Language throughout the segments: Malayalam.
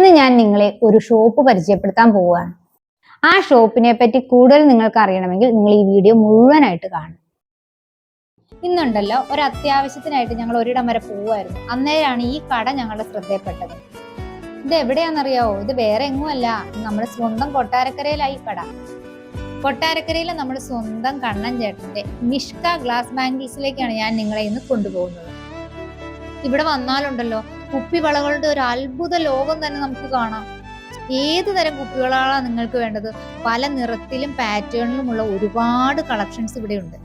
ഇന്ന് ഞാൻ നിങ്ങളെ ഒരു ഷോപ്പ് പരിചയപ്പെടുത്താൻ പോവുകയാണ്. ആ ഷോപ്പിനെ പറ്റി കൂടുതൽ നിങ്ങൾക്ക് അറിയണമെങ്കിൽ നിങ്ങൾ ഈ വീഡിയോ മുഴുവനായിട്ട് കാണും. ഇന്നുണ്ടല്ലോ ഒരു അത്യാവശ്യത്തിനായിട്ട് ഞങ്ങൾ ഒരിടം വരെ പോവുമായിരുന്നു. അന്നേരമാണ് ഈ കട ഞങ്ങളുടെ ശ്രദ്ധയിൽപ്പെട്ടത്. ഇത് എവിടെയാണെന്നറിയാവോ? ഇത് വേറെ എങ്ങുമല്ല, നമ്മുടെ സ്വന്തം കൊട്ടാരക്കരയിലായി കട. കൊട്ടാരക്കരയിലെ നമ്മുടെ സ്വന്തം കണ്ണൻ ചേട്ടന്റെ മിഷ്ക ഗ്ലാസ് ബാംഗിൾസിലേക്കാണ് ഞാൻ നിങ്ങളെ ഇന്ന് കൊണ്ടുപോകുന്നത്. ഇവിടെ വന്നാലുണ്ടല്ലോ കുപ്പിവളകളുടെ ഒരു അത്ഭുത ലോകം തന്നെ നമുക്ക് കാണാം. ഏത് തരം കുപ്പിവളകളാണ് നിങ്ങൾക്ക് വേണ്ടത്? പല നിറത്തിലും പാറ്റേണിലുമുള്ള ഒരുപാട് കളക്ഷൻസ് ഇവിടെ ഉണ്ട്.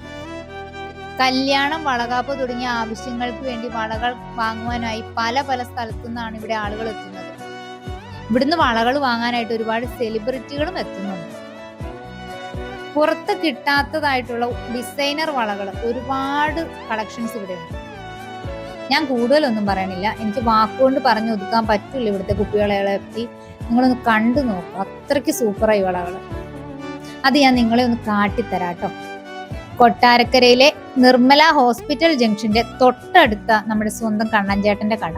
കല്യാണം, വളകാപ്പ് തുടങ്ങിയ ആവശ്യങ്ങൾക്ക് വേണ്ടി വളകൾ വാങ്ങുവാനായി പല പല സ്ഥലത്തു നിന്നാണ് ഇവിടെ ആളുകൾ എത്തുന്നത്. ഇവിടുന്ന് വളകൾ വാങ്ങാനായിട്ട് ഒരുപാട് സെലിബ്രിറ്റികളും എത്തുന്നുണ്ട്. പുറത്ത് കിട്ടാത്തതായിട്ടുള്ള ഡിസൈനർ വളകൾ ഒരുപാട് കളക്ഷൻസ് ഇവിടെ ഉണ്ട്. ഞാൻ കൂടുതലൊന്നും പറയണില്ല, എനിക്ക് വാക്കുകൊണ്ട് പറഞ്ഞു ഒതുക്കാൻ പറ്റില്ല ഇവിടുത്തെ കുപ്പിവളകളെ പറ്റി. നിങ്ങളൊന്ന് കണ്ടു നോക്കുക, അത്രയ്ക്ക് സൂപ്പറായി വളകൾ. അത് ഞാൻ നിങ്ങളെ ഒന്ന് കാട്ടിത്തരാട്ടോ. കൊട്ടാരക്കരയിലെ നിർമ്മല ഹോസ്പിറ്റൽ ജംഗ്ഷന്റെ തൊട്ടടുത്ത നമ്മുടെ സ്വന്തം കണ്ണൻ ചേട്ടന്റെ കട.